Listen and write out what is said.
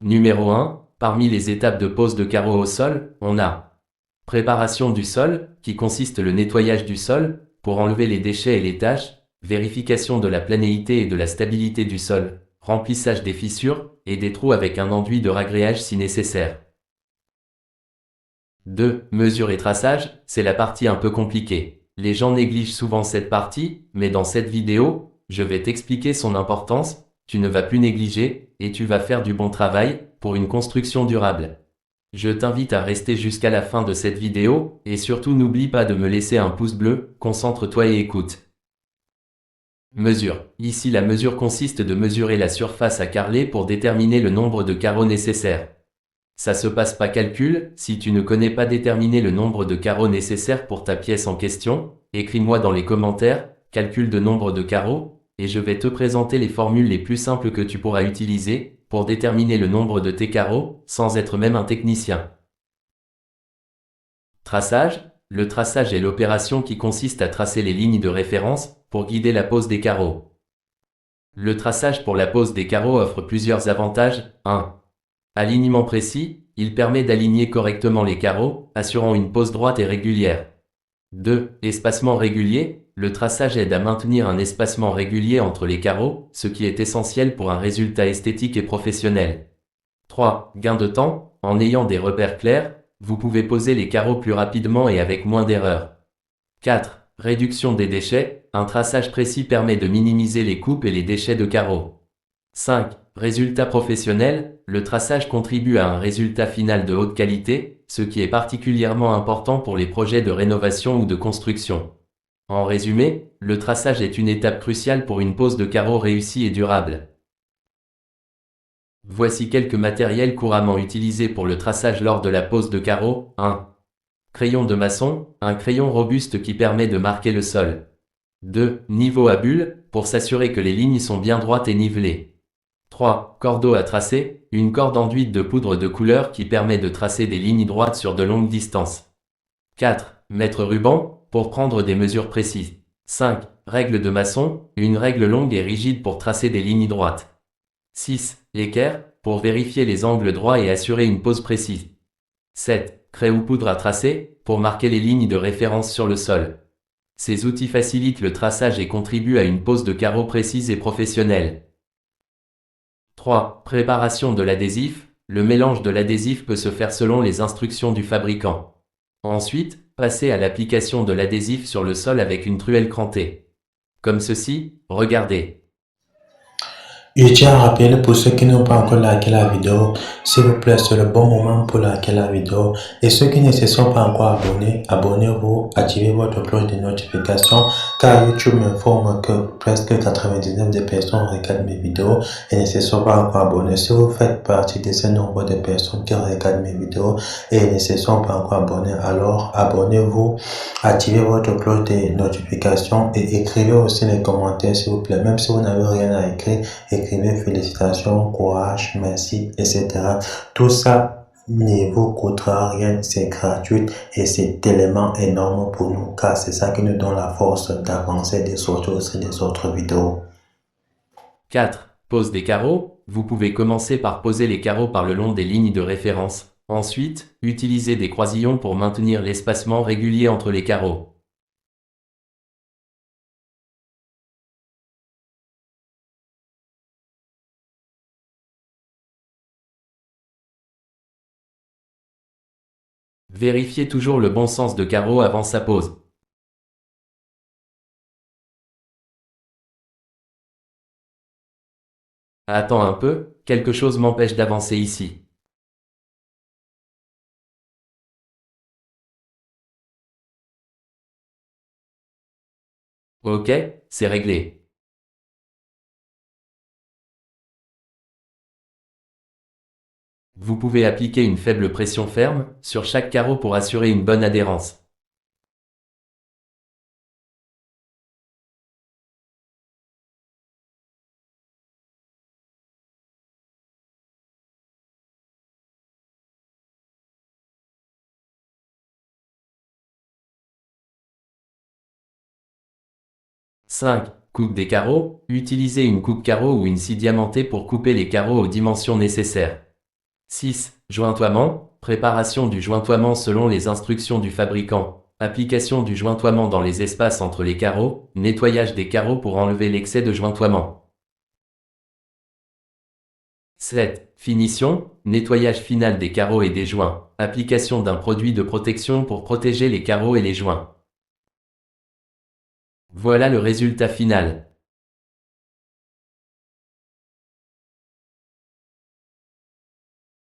Numéro 1, parmi les étapes de pose de carreaux au sol, on a préparation du sol, qui consiste le nettoyage du sol, pour enlever les déchets et les taches, vérification de la planéité et de la stabilité du sol, remplissage des fissures et des trous avec un enduit de ragréage si nécessaire. 2. Mesure et traçage, c'est la partie un peu compliquée. Les gens négligent souvent cette partie, mais dans cette vidéo, je vais t'expliquer son importance, tu ne vas plus négliger, et tu vas faire du bon travail, pour une construction durable. Je t'invite à rester jusqu'à la fin de cette vidéo, et surtout n'oublie pas de me laisser un pouce bleu, concentre-toi et écoute. Mesure. Ici la mesure consiste de mesurer la surface à carreler pour déterminer le nombre de carreaux nécessaires. Ça se passe pas calcul, si tu ne connais pas déterminer le nombre de carreaux nécessaires pour ta pièce en question, écris-moi dans les commentaires, calcul de nombre de carreaux, et je vais te présenter les formules les plus simples que tu pourras utiliser, pour déterminer le nombre de tes carreaux, sans être même un technicien. Traçage. Le traçage est l'opération qui consiste à tracer les lignes de référence, pour guider la pose des carreaux. Le traçage pour la pose des carreaux offre plusieurs avantages. 1. Alignement précis, il permet d'aligner correctement les carreaux, assurant une pose droite et régulière. 2. Espacement régulier, le traçage aide à maintenir un espacement régulier entre les carreaux, ce qui est essentiel pour un résultat esthétique et professionnel. 3. Gain de temps, en ayant des repères clairs, vous pouvez poser les carreaux plus rapidement et avec moins d'erreurs. 4. Réduction des déchets, un traçage précis permet de minimiser les coupes et les déchets de carreaux. 5. Résultat professionnel, le traçage contribue à un résultat final de haute qualité, ce qui est particulièrement important pour les projets de rénovation ou de construction. En résumé, le traçage est une étape cruciale pour une pose de carreaux réussie et durable. Voici quelques matériels couramment utilisés pour le traçage lors de la pose de carreaux. 1. Crayon de maçon, un crayon robuste qui permet de marquer le sol. 2. Niveau à bulles, pour s'assurer que les lignes sont bien droites et nivelées. 3. Cordeau à tracer, une corde enduite de poudre de couleur qui permet de tracer des lignes droites sur de longues distances. 4. Mètre ruban, pour prendre des mesures précises. 5. Règle de maçon, une règle longue et rigide pour tracer des lignes droites. 6. Équerre, pour vérifier les angles droits et assurer une pose précise. 7. Craie ou poudre à tracer, pour marquer les lignes de référence sur le sol. Ces outils facilitent le traçage et contribuent à une pose de carreaux précise et professionnelle. 3. Préparation de l'adhésif. Le mélange de l'adhésif peut se faire selon les instructions du fabricant. Ensuite, passez à l'application de l'adhésif sur le sol avec une truelle crantée. Comme ceci, regardez. Je tiens à rappeler pour ceux qui n'ont pas encore liké la vidéo, s'il vous plaît, c'est le bon moment pour liker la vidéo. Et ceux qui ne se sont pas encore abonnés, abonnez-vous, activez votre cloche de notification, car YouTube m'informe que presque 99% des personnes regardent mes vidéos et ne se sont pas encore abonnés. Si vous faites partie de ce nombre de personnes qui regardent mes vidéos et ne se sont pas encore abonnés, alors abonnez-vous, activez votre cloche de notification et écrivez aussi les commentaires, s'il vous plaît. Même si vous n'avez rien à écrire, écrivez félicitations, courage, merci, etc. Tout ça ne vous coûtera rien, c'est gratuit et c'est tellement énorme pour nous car c'est ça qui nous donne la force d'avancer, de sortir aussi des autres vidéos. 4. Pose des carreaux. Vous pouvez commencer par poser les carreaux par le long des lignes de référence. Ensuite, utilisez des croisillons pour maintenir l'espacement régulier entre les carreaux. Vérifiez toujours le bon sens de carreau avant sa pose. Attends un peu, quelque chose m'empêche d'avancer ici. Ok, c'est réglé. Vous pouvez appliquer une faible pression ferme sur chaque carreau pour assurer une bonne adhérence. « 5. Coupe des carreaux. Utilisez une coupe carreau ou une scie diamantée pour couper les carreaux aux dimensions nécessaires. 6. Jointoiement, préparation du jointoiement selon les instructions du fabricant, application du jointoiement dans les espaces entre les carreaux, nettoyage des carreaux pour enlever l'excès de jointoiement. 7. Finition, nettoyage final des carreaux et des joints, application d'un produit de protection pour protéger les carreaux et les joints. Voilà le résultat final.